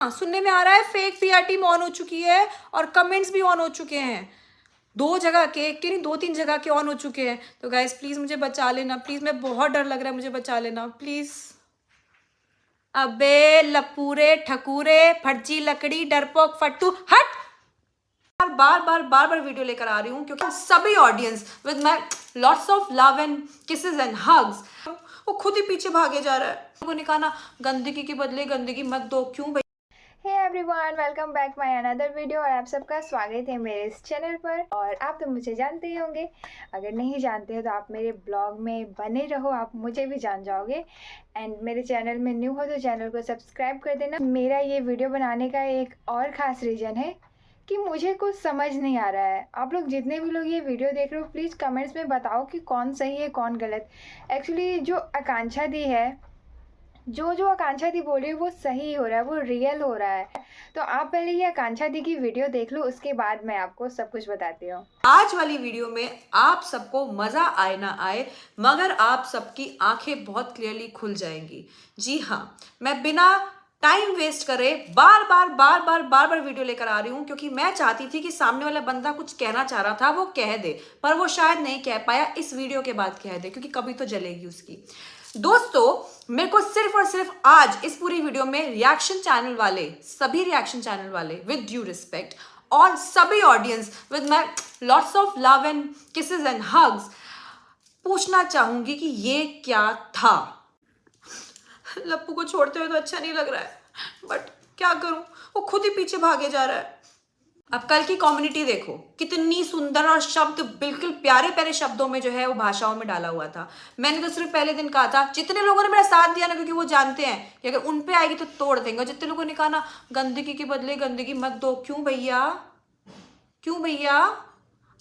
सुनने में आ रहा है फेक पीआर टीम ऑन हो चुकी है और कमेंट्स भी ऑन हो चुके हैं। 2 जगह के, एक के नहीं 2-3 जगह के ऑन हो चुके हैं। तो गाइस प्लीज मुझे बचा लेना प्लीज, मैं बहुत डर लग रहा है, मुझे बचा लेना प्लीज। अबे लपूरे ठकुरे फर्जी लकड़ी डरपोक फट्टू हट। बार बार वीडियो लेकर आ रही हूँ क्योंकि सभी audience with my lots of love and kisses and hugs वो खुद ही पीछे भागे जा रहा है। लोगों ने कहा ना गंदगी के बदले गंदगी मत दो, क्यों भाई? Hey everyone, welcome back my another video. और आप सबका स्वागत है मेरे इस चैनल पर। और आप तो मुझे जानते ही होंगे, अगर नहीं जानते हो तो आप मेरे ब्लॉग में बने रहो, आप मुझे भी जान जाओगे। एंड मेरे चैनल में न्यू हो तो चैनल को सब्सक्राइब कर देना। मेरा ये वीडियो बनाने का एक और ख़ास रीज़न है कि मुझे कुछ समझ नहीं आ रहा है। आप लोग जितने भी लोग ये वीडियो देख रहे हो प्लीज़ कमेंट्स में बताओ कि कौन सही है कौन गलत। एक्चुअली जो आकांक्षा दी है, जो आकांक्षा दी बोल रही है वो सही हो रहा है, वो रियल हो रहा है। तो आप पहले ये आकांक्षा दी की वीडियो देख लो, उसके बाद मैं आपको सब कुछ बताती हूँ। आज वाली वीडियो में आप सबको मजा आए ना आए, मगर आप सबकी आंखें बहुत क्लियरली खुल जाएंगी। जी हाँ, मैं बिना टाइम वेस्ट करे बार बार वीडियो लेकर आ रही हूँ क्योंकि मैं चाहती थी कि सामने वाला बंदा कुछ कहना चाह रहा था वो कह दे, पर वो शायद नहीं कह पाया। इस वीडियो के बाद कह दे क्योंकि कभी तो जलेगी उसकी। दोस्तों, मेरे को सिर्फ और सिर्फ आज इस पूरी वीडियो में रिएक्शन चैनल वाले, सभी रिएक्शन चैनल वाले विद ड्यू रिस्पेक्ट और सभी audience with my lots of love and kisses and hugs पूछना चाहूंगी कि ये क्या था। लप्पू को छोड़ते हुए तो अच्छा नहीं लग रहा है, बट क्या करूं, वो खुद ही पीछे भागे जा रहा है। अब कल की कम्युनिटी देखो, कितनी सुंदर और शब्द बिल्कुल प्यारे प्यारे शब्दों में जो है वो भाषाओं में डाला हुआ था। मैंने तो सिर्फ पहले दिन कहा था, जितने लोगों ने मेरा साथ दिया ना, क्योंकि वो जानते हैं कि अगर उन पे आएगी तो तोड़ देंगे। जितने लोगों ने कहा ना गंदगी के बदले गंदगी मत दो, क्यों भैया, क्यों भैया?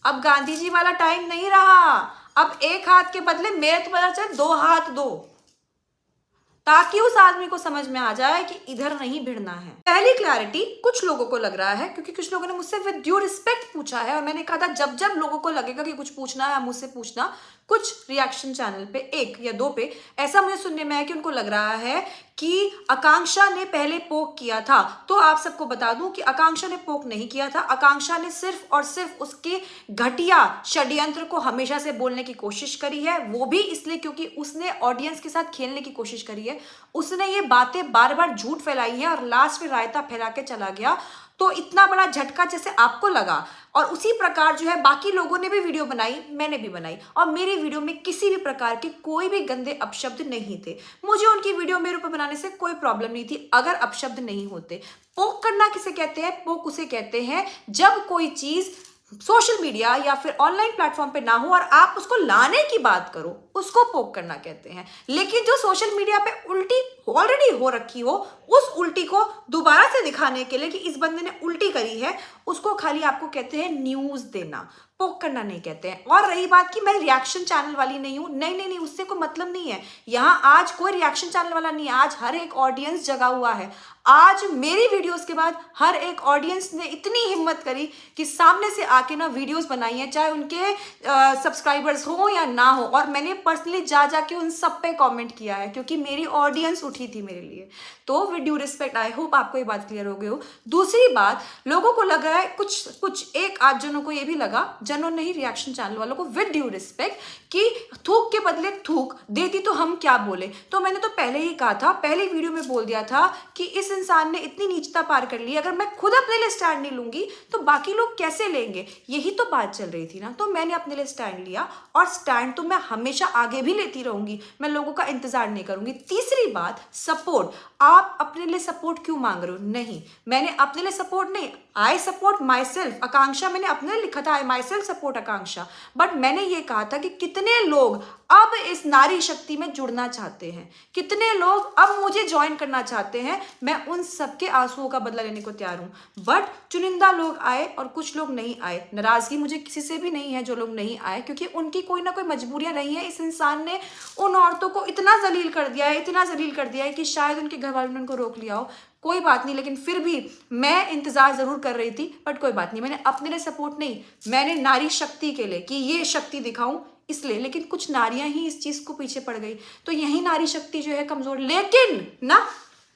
अब गांधी जी वाला टाइम नहीं रहा। अब एक हाथ के बदले मेरे तो पता चले 2 हाथ दो, ताकि उस आदमी को समझ में आ जाए कि इधर नहीं भिड़ना है। पहली क्लैरिटी कुछ लोगों को लग रहा है क्योंकि कुछ लोगों ने मुझसे विद ड्यू रिस्पेक्ट पूछा है और मैंने कहा था जब जब लोगों को लगेगा कि कुछ पूछना है मुझसे पूछना। कुछ रिएक्शन चैनल पे 1 या 2 पे ऐसा मुझे सुनने में आया कि उनको लग रहा है कि आकांक्षा ने पहले पोक किया था। तो आप सबको बता दूं कि आकांक्षा ने पोक नहीं किया था। आकांक्षा ने सिर्फ और सिर्फ उसके घटिया षड्यंत्र को हमेशा से बोलने की कोशिश करी है, वो भी इसलिए क्योंकि उसने ऑडियंस के साथ खेलने की कोशिश करी है। उसने ये बातें बार बार झूठ फैलाई है और लास्ट में रायता फैला के चला गया। तो इतना बड़ा झटका जैसे आपको लगा, और उसी प्रकार जो है बाकी लोगों ने भी वीडियो बनाई, मैंने भी बनाई, और मेरी वीडियो में किसी भी प्रकार के कोई भी गंदे अपशब्द नहीं थे। मुझे उनकी वीडियो मेरे ऊपर बनाने से कोई प्रॉब्लम नहीं थी अगर अपशब्द नहीं होते। पोक करना किसे कहते हैं? पोक उसे कहते हैं जब कोई चीज सोशल मीडिया या फिर ऑनलाइन प्लेटफॉर्म पे ना हो और आप उसको लाने की बात करो, उसको पोक करना कहते हैं। लेकिन जो सोशल मीडिया पे उल्टी ऑलरेडी हो रखी हो, उस उल्टी को दोबारा से दिखाने के लिए कि इस बंदे ने उल्टी करी है, उसको खाली आपको कहते हैं न्यूज देना, पोक करना नहीं कहते हैं। और रही बात कि मैं रिएक्शन चैनल वाली नहीं हूं, नहीं, उससे कोई मतलब नहीं है। यहां आज कोई रिएक्शन चैनल वाला नहीं है, आज हर एक ऑडियंस जगा हुआ है। आज मेरी वीडियोस के बाद हर एक ऑडियंस ने इतनी हिम्मत करी कि सामने से आके ना वीडियोस बनाई है, चाहे उनके सब्सक्राइबर्स हो या ना हो। और मैंने पर्सनली जाके उन सब पे कमेंट किया है क्योंकि मेरी ऑडियंस उठी थी मेरे लिए। तो with due respect, I hope आपको ये बात क्लियर हो गई हो। दूसरी बात, लोगों को लग रहा है कुछ एक आध जनों को ये भी लगा, जनों नहीं, रिएक्शन चैनल वालों को, विद ड्यू रिस्पेक्ट, कि थूक के बदले थूक देती तो हम क्या बोले। तो मैंने तो पहले ही कहा था, पहले वीडियो में बोल दिया था कि इस इंसान ने इतनी नीचता पार कर ली, अगर मैं खुद अपने लिए स्टैंड नहीं लूंगी तो बाकी लोग कैसे लेंगे, यही तो बात चल रही थी ना। तो मैंने अपने लिए स्टैंड लिया और स्टैंड तो मैं हमेशा आगे भी लेती रहूंगी, मैं लोगों का इंतजार नहीं करूंगी। तीसरी बात, सपोर्ट। आप अपने लिए सपोर्ट क्यों मांग रहे हो? नहीं, मैंने अपने लिए सपोर्ट नहीं, आई सपोर्ट माई सेल्फ। आकांक्षा मैंने अपने लिए लिखा था, I myself support Akanksha. But मैंने ये कहा था कि कितने लोग अब इस नारी शक्ति में जुड़ना चाहते हैं, कितने लोग अब मुझे ज्वाइन करना चाहते हैं। मैं उन सबके आंसुओं का बदला लेने को तैयार हूं। बट चुनिंदा लोग आए और कुछ लोग नहीं आए। नाराजगी मुझे किसी से भी नहीं है जो लोग नहीं आए, क्योंकि उनकी कोई ना कोई मजबूरियां रही है। इस इंसान ने उन औरतों को इतना जलील कर दिया है, इतना जलील कर दिया है कि शायद उनके घर वालों ने उनको रोक लिया हो। कोई बात नहीं, लेकिन फिर भी मैं इंतजार जरूर कर रही थी। बट कोई बात नहीं, मैंने अपने लिए सपोर्ट नहीं, मैंने नारी शक्ति के लिए कि ये शक्ति दिखाऊं इसलिए। लेकिन कुछ नारियां ही इस चीज को पीछे पड़ गई, तो यही नारी शक्ति जो है कमजोर। लेकिन ना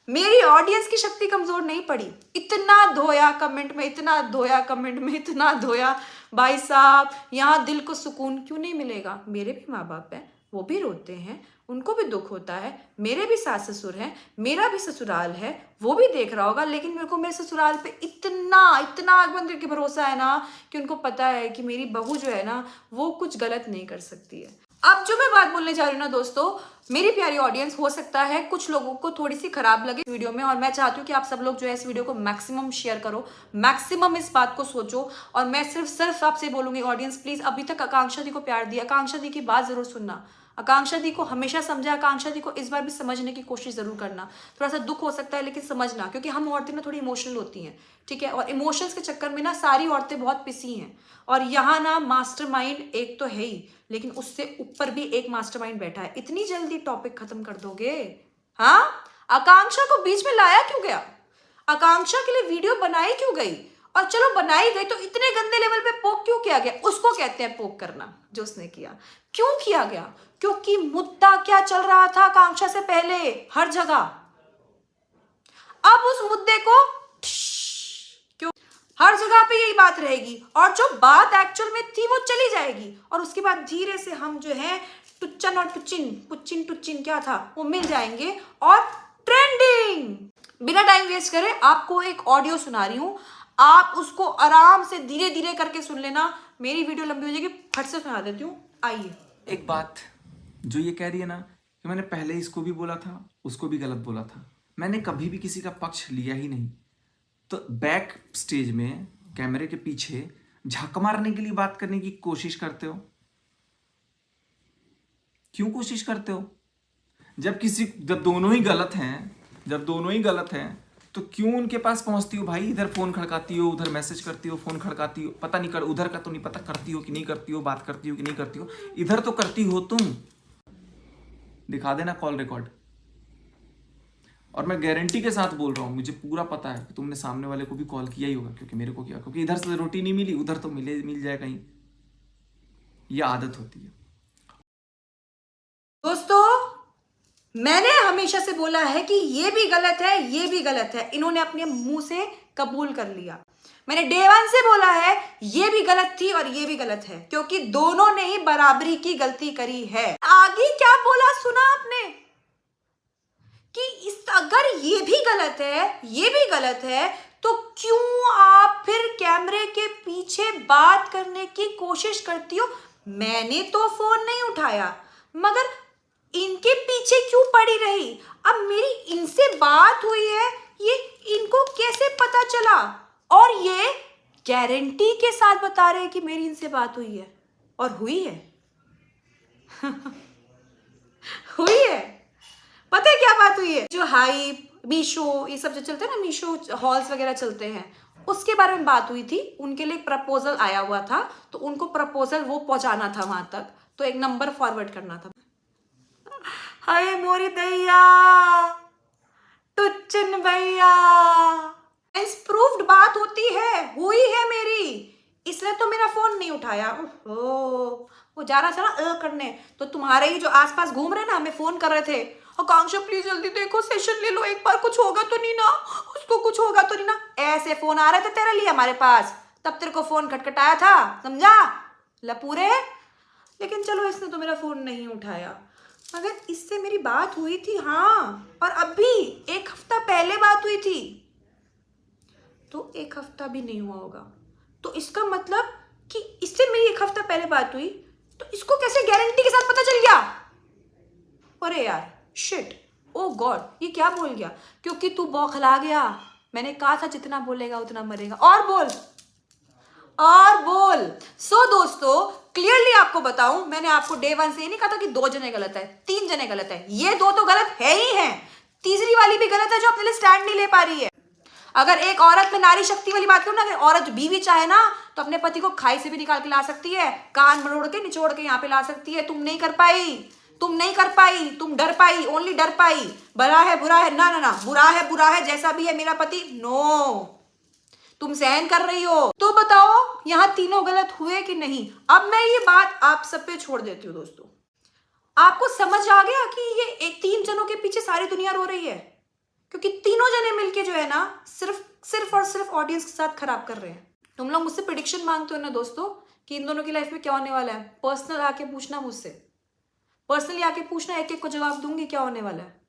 मेरी ऑडियंस की शक्ति कमजोर नहीं पड़ी। इतना धोया कमेंट में, इतना धोया कमेंट में, इतना धोया। भाई साहब, यहाँ दिल को सुकून क्यों नहीं मिलेगा? मेरे भी माँ बाप हैं, वो भी रोते हैं, उनको भी दुख होता है। मेरे भी सास ससुर हैं, मेरा भी ससुराल है, वो भी देख रहा होगा। लेकिन मेरे को मेरे ससुराल पे इतना इतना आग बंद करके भरोसा है ना कि उनको पता है कि मेरी बहू जो है ना वो कुछ गलत नहीं कर सकती है। अब जो मैं बात बोलने जा रही हूँ ना दोस्तों, मेरी प्यारी ऑडियंस, हो सकता है कुछ लोगों को थोड़ी सी खराब लगे वीडियो में, और मैं चाहती हूँ कि आप सब लोग जो है इस वीडियो को मैक्सिमम शेयर करो, मैक्सिमम इस बात को सोचो। और मैं सिर्फ आपसे बोलूंगी ऑडियंस, प्लीज अभी तक आकांक्षा दी को प्यार दिया, आकांक्षा दी की बात जरूर सुनना, आकांक्षा दी को हमेशा समझा, आकांक्षा दी को इस बार भी समझने की कोशिश जरूर करना। थोड़ा सा दुख हो सकता है लेकिन समझना, क्योंकि हम औरतें ना थोड़ी इमोशनल होती हैं, ठीक है? और इमोशंस के चक्कर में ना सारी औरतें बहुत पिसी हैं। और यहाँ ना मास्टरमाइंड एक तो है ही, लेकिन उससे ऊपर भी एक मास्टरमाइंड बैठा है। इतनी जल्दी टॉपिक खत्म कर दोगे? हाँ, आकांक्षा को बीच में लाया क्यों गया? आकांक्षा के लिए वीडियो बनाई क्यों गई? और चलो बनाई गई तो इतने गंदे लेवल पे पोक क्यों किया गया? उसको कहते हैं पोक करना, जो उसने किया। क्यों किया गया? क्योंकि मुद्दा क्या चल रहा था आकांक्षा से पहले हर जगह। अब उस मुद्दे को क्यों हर जगह पे यही बात रहेगी, और जो बात एक्चुअल में थी वो चली जाएगी, और उसके बाद धीरे से हम जो है टुच्चन और टुच्चिन क्या था वो मिल जाएंगे और ट्रेंडिंग। बिना टाइम वेस्ट करे आपको एक ऑडियो सुना रही हूं, आप उसको आराम से धीरे धीरे करके सुन लेना। मेरी वीडियो लंबी हो जाएगी, फट से सुना देती हूँ। आइए। एक बात जो ये कह रही है ना कि मैंने पहले इसको भी बोला था, उसको भी गलत बोला था, मैंने कभी भी किसी का पक्ष लिया ही नहीं। तो बैक स्टेज में कैमरे के पीछे झक मारने के लिए बात करने की कोशिश करते हो। क्यों कोशिश करते हो? जब दोनों ही गलत हैं तो क्यों उनके पास पहुंचती हो भाई? इधर फोन खड़काती हो, उधर मैसेज करती हो, फोन खड़काती हो, पता नहीं कर, उधर का तो नहीं पता करती हो कि नहीं करती हो, बात करती हो कि नहीं करती हो, इधर तो करती हो तुम। दिखा देना कॉल रिकॉर्ड। और मैं गारंटी के साथ बोल रहा हूं, मुझे पूरा पता है कि तुमने सामने वाले को भी कॉल किया ही होगा, क्योंकि मेरे को किया, क्योंकि इधर से रोटी नहीं मिली, उधर तो मिल जाए कहीं। यह आदत होती है दोस्तों। मैंने हमेशा से बोला है कि ये भी गलत है, ये भी गलत है। इन्होंने अपने मुंह से कबूल कर लिया। मैंने डे वन से बोला है ये भी गलत थी और ये भी गलत है, क्योंकि दोनों ने ही बराबरी की गलती करी है। आगे क्या बोला सुना आपने कि अगर ये भी गलत है, ये भी गलत है, तो क्यों आप फिर कैमरे के पीछे बात करने की कोशिश करती हो? मैंने तो फोन नहीं उठाया, मगर इनके पीछे क्यों पड़ी रही? अब मेरी इनसे बात हुई है, ये इनको कैसे पता चला? और ये गारंटी के साथ बता रहे हैं कि मेरी इनसे बात हुई है, और हुई है। हुई है। पता है क्या बात हुई है? जो हाइप, मीशो, ये सब जो चलते हैं ना, मीशो हॉल्स वगैरह चलते हैं, उसके बारे में बात हुई थी। उनके लिए प्रपोजल आया हुआ था, तो उनको प्रपोजल वो पहुंचाना था वहां तक, तो एक नंबर फॉरवर्ड करना था। हाय मोरी दैया, टुच्चन भैया, प्रूफ्ड बात होती है, हुई है मेरी, इसलिए तो मेरा फोन नहीं उठाया। वो जा रहा था ना करने, तो तुम्हारे ही जो आसपास घूम रहे ना, हमें फोन कर रहे थे, आकांक्षा प्लीज जल्दी देखो, सेशन ले लो एक बार, कुछ होगा तो नहीं ना, उसको कुछ होगा तो नहीं ना। ऐसे फोन आ रहे थे तेरे लिए हमारे पास, तब तेरे को फोन खटखटाया था, समझा लपूरे। लेकिन चलो, इसने तो मेरा फोन नहीं उठाया, मगर इससे मेरी बात हुई थी। हाँ, और अभी एक हफ्ता पहले बात हुई थी, तो एक हफ्ता भी नहीं हुआ होगा, तो इसका मतलब कि इससे मेरी एक हफ्ता पहले बात हुई, तो इसको कैसे गारंटी के साथ पता चल गया? अरे यार, शिट, ओ गॉड, ये क्या बोल गया? क्योंकि तू बौखला गया। मैंने कहा था जितना बोलेगा उतना मरेगा। और बोल, और बोल। सो दोस्तों, क्लियरली आपको बताऊं, मैंने आपको डे वन से ये नहीं कहा था कि 2 जने गलत है, 3 जने गलत है। ये 2 तो गलत है ही है, तीसरी वाली भी गलत है जो अपने लिए स्टैंड नहीं ले पा रही है। अगर एक औरत में नारी शक्ति वाली बात करूं ना, अगर औरत बीवी चाहे ना, तो अपने पति को खाई से भी निकाल के ला सकती है, कान मरोड़ के निचोड़ के यहाँ पे ला सकती है। तुम नहीं कर पाई, तुम नहीं कर पाई, तुम डर पाई, ओनली डर पाई। बुरा है, बुरा है, ना ना ना, बुरा है, जैसा भी है मेरा पति, नो, तुम सहन कर रही हो। तो बताओ यहाँ तीनों गलत हुए कि नहीं? अब मैं ये बात आप सब पे छोड़ देती हूँ दोस्तों। आपको समझ आ गया कि ये 3 जनों के पीछे सारी दुनिया रो रही है? क्योंकि तीनों जने मिलके जो है ना सिर्फ और सिर्फ ऑडियंस के साथ खराब कर रहे हैं। तुम लोग मुझसे प्रेडिक्शन मांगते हो ना दोस्तों कि इन दोनों की लाइफ में क्या होने वाला है, पर्सनल आके पूछना मुझसे, पर्सनली आके पूछना, एक एक को जवाब दूंगी क्या होने वाला है।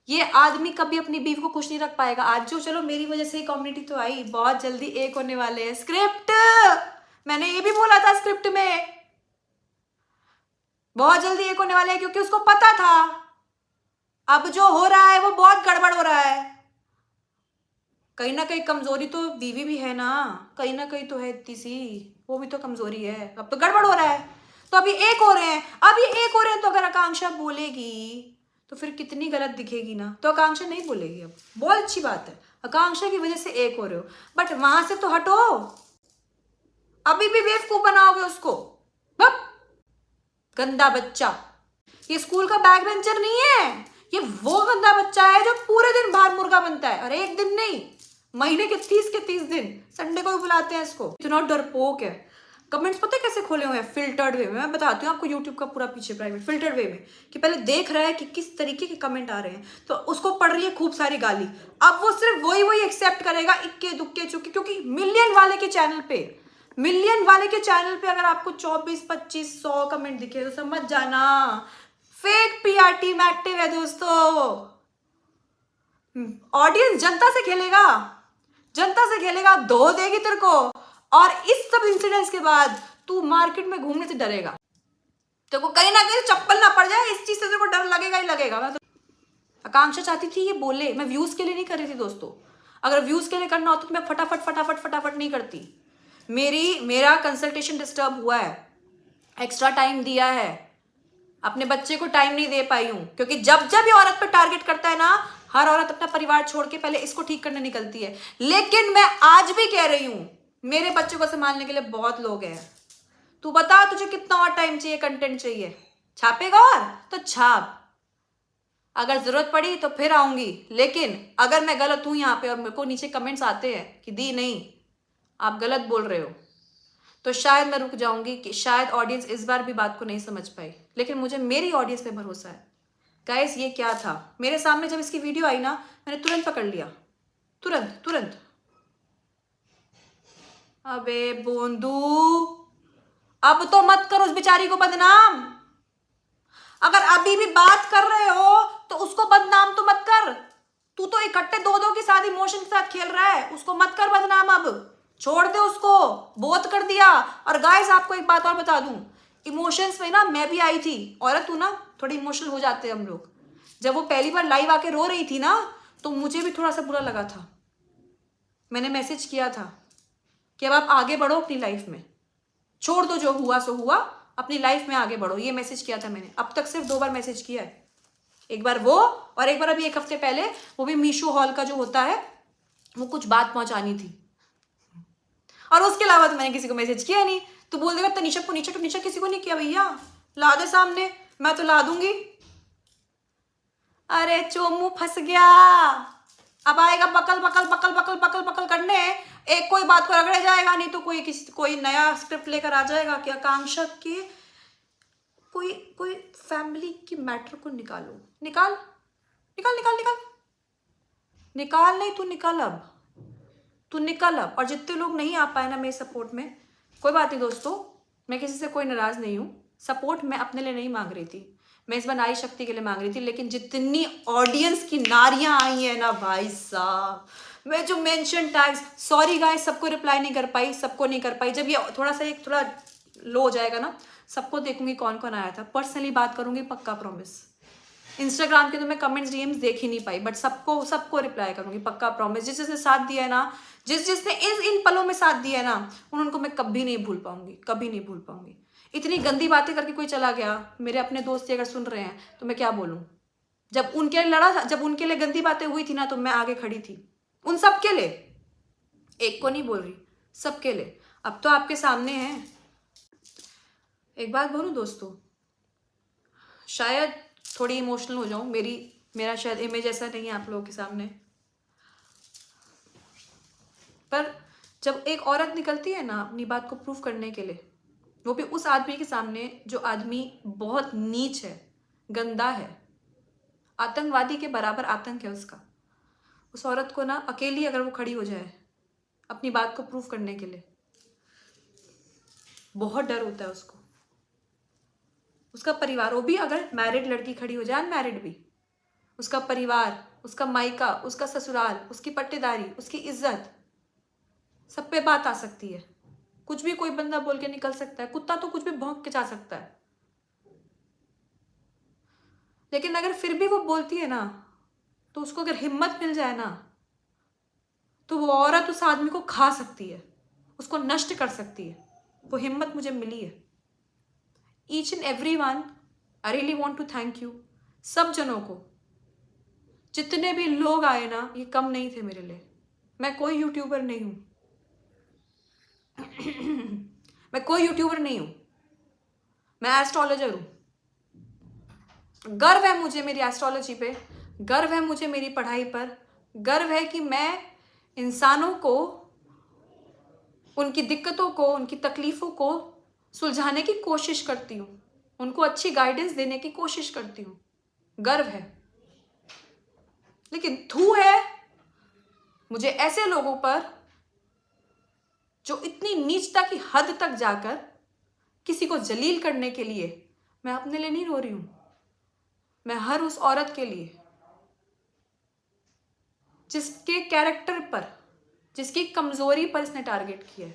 ये आदमी कभी अपनी बीवी को खुश नहीं रख पाएगा। आज जो चलो मेरी वजह से ही कम्युनिटी तो आई, बहुत जल्दी एक होने वाले हैं। स्क्रिप्ट मैंने ये भी बोला था, स्क्रिप्ट में बहुत जल्दी एक होने वाले हैं, क्योंकि उसको पता था अब जो हो रहा है वो बहुत गड़बड़ हो रहा है। कहीं ना कहीं कमजोरी तो बीवी भी है ना, कहीं ना कहीं तो है इतनी सी, वो भी तो कमजोरी है। अब तो गड़बड़ हो रहा है, तो अभी एक हो रहे हैं, अभी एक हो रहे हैं। तो अगर आकांक्षा बोलेगी तो फिर कितनी गलत दिखेगी ना। तो आकांक्षा नहीं बोलेगी, अब बहुत अच्छी बात है, आकांक्षा की वजह से एक हो रहे हो, बट वहां से तो हटो, अभी भी बेवकूफ बनाओगे उसको। गंदा बच्चा, ये स्कूल का बैक बेंचर नहीं है, ये वो गंदा बच्चा है जो पूरे दिन बाहर मुर्गा बनता है, और एक दिन नहीं, महीने के 30 दिन, संडे को भी बुलाते हैं इसको। इतना डरपोक है। कमेंट्स पता है कैसे खोले हुए हैं, फिल्टर्ड वे में। मैं बताती हूँ आपको यूट्यूब का पूरा पीछे प्राइवेट फिल्टर्ड वे में, कि पहले देख रहा है कि किस तरीके के कमेंट आ रहे हैं, तो उसको पड़ रही है खूब सारी गाली। अब वो सिर्फ वही एक्सेप्ट करेगा, इक्के दुक्के चुके, क्योंकि मिलियन वाले के चैनल पे अगर आपको 24, 25, 100 कमेंट दिखे तो समझ जाना फेक पीआर टीम एक्टिव है दोस्तों। ऑडियंस जनता से खेलेगा, धो देगी तेरे को। और इस सब इंसिडेंट्स के बाद तू मार्केट में घूमने से डरेगा, तेरे को कहीं ना कहीं चप्पल ना पड़ जाए, इस चीज से तेरे को डर लगेगा ही लगेगा। मैं तो आकांक्षा चाहती थी ये बोले, मैं व्यूज के लिए नहीं कर रही थी दोस्तों। अगर व्यूज के लिए करना होता तो मैं फटाफट नहीं करती। मेरा कंसल्टेशन डिस्टर्ब हुआ है, एक्स्ट्रा टाइम दिया है, अपने बच्चे को टाइम नहीं दे पाई हूं, क्योंकि जब ये औरत पे टारगेट करता है ना, हर औरत अपना परिवार छोड़ के पहले इसको ठीक करने निकलती है। लेकिन मैं आज भी कह रही हूं, मेरे बच्चे को संभालने के लिए बहुत लोग हैं। तू बता तुझे कितना और टाइम चाहिए, कंटेंट चाहिए, छापेगा और तो छाप, अगर जरूरत पड़ी तो फिर आऊंगी। लेकिन अगर मैं गलत हूं यहाँ पे और मेरे को नीचे कमेंट्स आते हैं कि दी नहीं आप गलत बोल रहे हो, तो शायद मैं रुक जाऊंगी, कि शायद ऑडियंस इस बार भी बात को नहीं समझ पाई। लेकिन मुझे मेरी ऑडियंस पे भरोसा है। गाइस ये क्या था, मेरे सामने जब इसकी वीडियो आई ना, मैंने तुरंत पकड़ लिया, तुरंत। अबे बोंदू, अब तो मत करो उस बेचारी को बदनाम। अगर अभी भी बात कर रहे हो तो उसको बदनाम तो मत कर। तू तो इकट्ठे दो की साथ इमोशन के साथ खेल रहा है, उसको मत कर बदनाम। अब छोड़ दे उसको, बहुत कर दिया। और गाइस आपको एक बात और बता दूं, इमोशंस में ना मैं भी आई थी। औरत तू ना, थोड़ी इमोशनल हो जाते हैं हम लोग। जब वो पहली बार लाइव आके रो रही थी ना, तो मुझे भी थोड़ा सा बुरा लगा था। मैंने मैसेज किया था कि अब आप आगे बढ़ो अपनी लाइफ में, छोड़ दो जो हुआ सो हुआ, अपनी लाइफ में आगे बढ़ो। ये मैसेज किया था मैंने। अब तक सिर्फ 2 बार मैसेज किया है, एक बार वो और एक बार अभी 1 हफ्ते पहले, वो भी मीशो हॉल का जो होता है, वो कुछ बात पहुंचानी थी। और उसके अलावा तो मैंने किसी को मैसेज किया नहीं। तो बोल देगा तनीषा को नीचे, तो नीचे किसी को नहीं किया भैया, ला दे सामने, मैं तो ला दूंगी। अरे चोमू फंस गया, अब आएगा बकल करने। एक कोई बात को रगड़े जाएगा, नहीं तो कोई नया स्क्रिप्ट लेकर आ जाएगा कि आकांक्षा के कोई फैमिली की मैटर को निकालो। निकाल नहीं, तू निकल अब। और जितने लोग नहीं आ पाए ना मेरे सपोर्ट में, कोई बात नहीं दोस्तों, मैं किसी से कोई नाराज नहीं हूँ। सपोर्ट मैं अपने लिए नहीं मांग रही थी, मैं इस बार नारी शक्ति के लिए मांग रही थी। लेकिन जितनी ऑडियंस की नारियां आई हैं ना भाई साहब, मैं जो मेंशन टैग्स, सॉरी गाइस सबको रिप्लाई नहीं कर पाई, जब ये थोड़ा लो हो जाएगा ना, सबको देखूंगी कौन कौन आया था, पर्सनली बात करूंगी, पक्का प्रॉमिस। इंस्टाग्राम के तो मैं कमेंट्स डीएम्स देख ही नहीं पाई, बट सबको रिप्लाई करूंगी, पक्का प्रॉमिस। जिसने साथ दिया है ना, जिसने इन पलों में साथ दिया है ना, उनको मैं कभी नहीं भूल पाऊंगी। इतनी गंदी बातें करके कोई चला गया, मेरे अपने दोस्त अगर सुन रहे हैं तो मैं क्या बोलूं। जब उनके लिए लड़ा था, जब उनके लिए गंदी बातें हुई थी ना, तो मैं आगे खड़ी थी उन सब के लिए, एक को नहीं बोल रही, सबके लिए। अब तो आपके सामने है। एक बात बोलूं दोस्तों, शायद थोड़ी इमोशनल हो जाऊं, मेरा शायद इमेज ऐसा नहीं है आप लोगों के सामने, पर जब एक औरत निकलती है ना अपनी बात को प्रूफ करने के लिए, वो भी उस आदमी के सामने जो आदमी बहुत नीच है, गंदा है, आतंकवादी के बराबर आतंक है उसका, उस औरत को ना अकेली अगर वो खड़ी हो जाए अपनी बात को प्रूफ करने के लिए, बहुत डर होता है उसको। उसका परिवार, वो भी अगर मैरिड लड़की खड़ी हो जाए, अनमैरिड भी, उसका परिवार, उसका मायका, उसका ससुराल, उसकी पट्टेदारी, उसकी इज्जत, सब पे बात आ सकती है। कुछ भी कोई बंदा बोल के निकल सकता है, कुत्ता तो कुछ भी भौंक के जा सकता है। लेकिन अगर फिर भी वो बोलती है ना, तो उसको अगर हिम्मत मिल जाए ना, तो वो औरत उस आदमी को खा सकती है, उसको नष्ट कर सकती है। वो हिम्मत मुझे मिली है। Each and every one, I really want to thank you. सब जनों को, जितने भी लोग आए ना, ये कम नहीं थे मेरे लिए। मैं कोई यूट्यूबर नहीं हूं मैं कोई यूट्यूबर नहीं हूं, मैं एस्ट्रोलॉजर हूं। गर्व है मुझे मेरी एस्ट्रोलॉजी पे, गर्व है मुझे मेरी पढ़ाई पर, गर्व है कि मैं इंसानों को, उनकी दिक्कतों को, उनकी तकलीफों को सुलझाने की कोशिश करती हूँ, उनको अच्छी गाइडेंस देने की कोशिश करती हूँ। गर्व है। लेकिन थू है मुझे ऐसे लोगों पर जो इतनी नीचता की हद तक जाकर किसी को जलील करने के लिए, मैं अपने लिए नहीं रो रही हूं, मैं हर उस औरत के लिए जिसके कैरेक्टर पर, जिसकी कमजोरी पर इसने टारगेट किया है।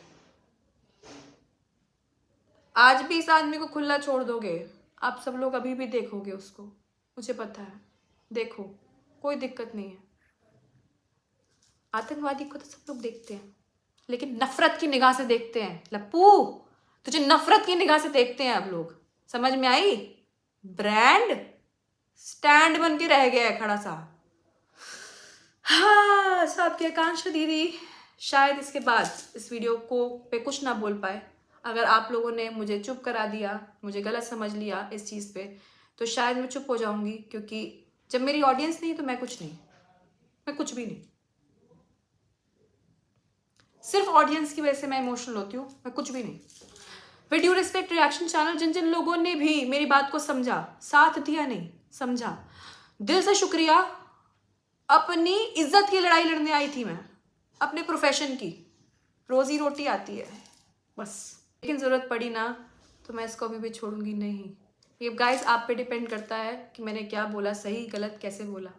आज भी इस आदमी को खुला छोड़ दोगे, आप सब लोग अभी भी देखोगे उसको, मुझे पता है। देखो, कोई दिक्कत नहीं है। आतंकवादी को तो सब लोग देखते हैं, लेकिन नफरत की निगाह से देखते हैं। लप्पू, तुझे नफरत की निगाह से देखते हैं अब लोग, समझ में आई? ब्रांड स्टैंड बन के रह गया है खड़ा सा। हाँ, साहब की आकांक्षा दीदी शायद इसके बाद इस वीडियो को पे कुछ ना बोल पाए। अगर आप लोगों ने मुझे चुप करा दिया, मुझे गलत समझ लिया इस चीज़ पे, तो शायद मैं चुप हो जाऊंगी, क्योंकि जब मेरी ऑडियंस नहीं तो मैं कुछ नहीं, मैं कुछ भी नहीं। सिर्फ ऑडियंस की वजह से मैं इमोशनल होती हूँ, मैं कुछ भी नहीं। With due respect reaction channel, जिन जिन लोगों ने भी मेरी बात को समझा, साथ दिया, नहीं समझा, दिल से शुक्रिया। अपनी इज्जत की लड़ाई लड़ने आई थी मैं, अपने प्रोफेशन की, रोजी रोटी आती है बस। लेकिन ज़रूरत पड़ी ना तो मैं इसको अभी भी छोड़ूंगी नहीं। ये गाइस आप पे डिपेंड करता है कि मैंने क्या बोला, सही गलत कैसे बोला।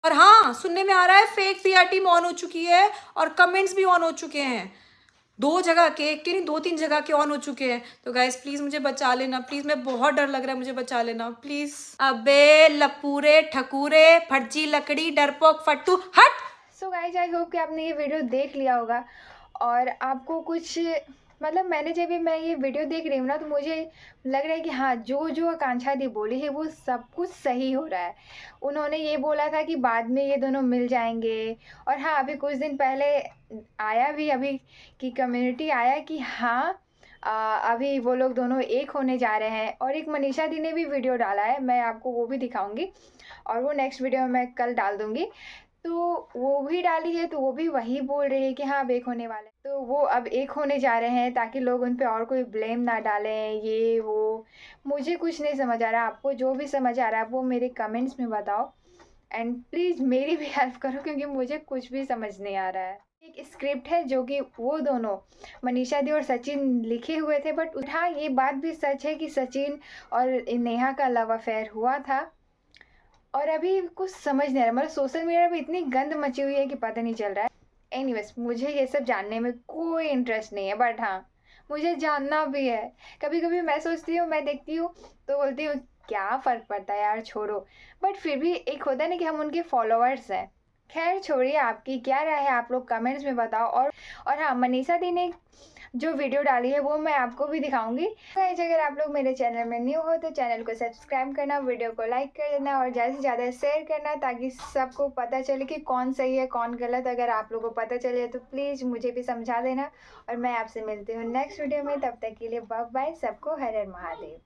और हाँ, सुनने में आ रहा है फेक पीआर टीम ऑन हो चुकी है और कमेंट्स भी ऑन हो चुके हैं। 2 जगह के, एक के नहीं 2-3 जगह के ऑन हो चुके हैं। तो गाइस प्लीज़ मुझे बचा लेना, प्लीज़, मैं बहुत डर लग रहा है, मुझे बचा लेना प्लीज़। अबे लपूरे ठकुरे फर्जी लकड़ी डरपोक फट्टू हट। सो गाइज, आई होप कि आपने ये वीडियो देख लिया होगा और आपको कुछ, मतलब मैंने जब मैं ये वीडियो देख रही हूँ ना, तो मुझे लग रहा है कि हाँ, जो जो आकांक्षा दी बोली है वो सब कुछ सही हो रहा है। उन्होंने ये बोला था कि बाद में ये दोनों मिल जाएंगे, और हाँ, अभी कुछ दिन पहले आया भी, अभी की कम्युनिटी आया कि हाँ, अभी वो लोग दोनों एक होने जा रहे हैं। और एक मनीषा दी ने भी वीडियो डाला है, मैं आपको वो भी दिखाऊंगी और वो नेक्स्ट वीडियो में मैं कल डाल दूँगी। तो वो भी डाली है, तो वो भी वही बोल रही है कि हाँ, अब एक होने वाले हैं। तो वो अब एक होने जा रहे हैं ताकि लोग उन पे और कोई ब्लेम ना डालें, ये वो। मुझे कुछ नहीं समझ आ रहा, आपको जो भी समझ आ रहा है वो मेरे कमेंट्स में बताओ, एंड प्लीज़ मेरी भी हेल्प करो, क्योंकि मुझे कुछ भी समझ नहीं आ रहा है। एक स्क्रिप्ट है जो कि वो दोनों मनीषा दी और सचिन लिखे हुए थे, बट हाँ, ये बात भी सच है कि सचिन और नेहा का लव अफेयर हुआ था। और अभी कुछ समझ नहीं आ रहा, मतलब सोशल मीडिया पे इतनी गंद मची हुई है कि पता नहीं चल रहा है। एनीवेज, मुझे ये सब जानने में कोई इंटरेस्ट नहीं है, बट हाँ, मुझे जानना भी है। कभी कभी मैं सोचती हूँ, मैं देखती हूँ तो बोलती हूँ क्या फ़र्क पड़ता है यार, छोड़ो। बट फिर भी एक होता है ना कि हम उनके फॉलोअर्स हैं। खैर छोड़िए, आपकी क्या राय है आप लोग कमेंट्स में बताओ। और हाँ, मनीषा दी ने जो वीडियो डाली है वो मैं आपको भी दिखाऊंगी। गाइस, अगर आप लोग मेरे चैनल में न्यू हो तो चैनल को सब्सक्राइब करना, वीडियो को लाइक कर देना और ज़्यादा से ज़्यादा शेयर करना, ताकि सबको पता चले कि कौन सही है कौन गलत। अगर आप लोगों को पता चले तो प्लीज़ मुझे भी समझा देना। और मैं आपसे मिलती हूँ नेक्स्ट वीडियो में, तब तक के लिए बाय बाय, सबको हर हर महादेव।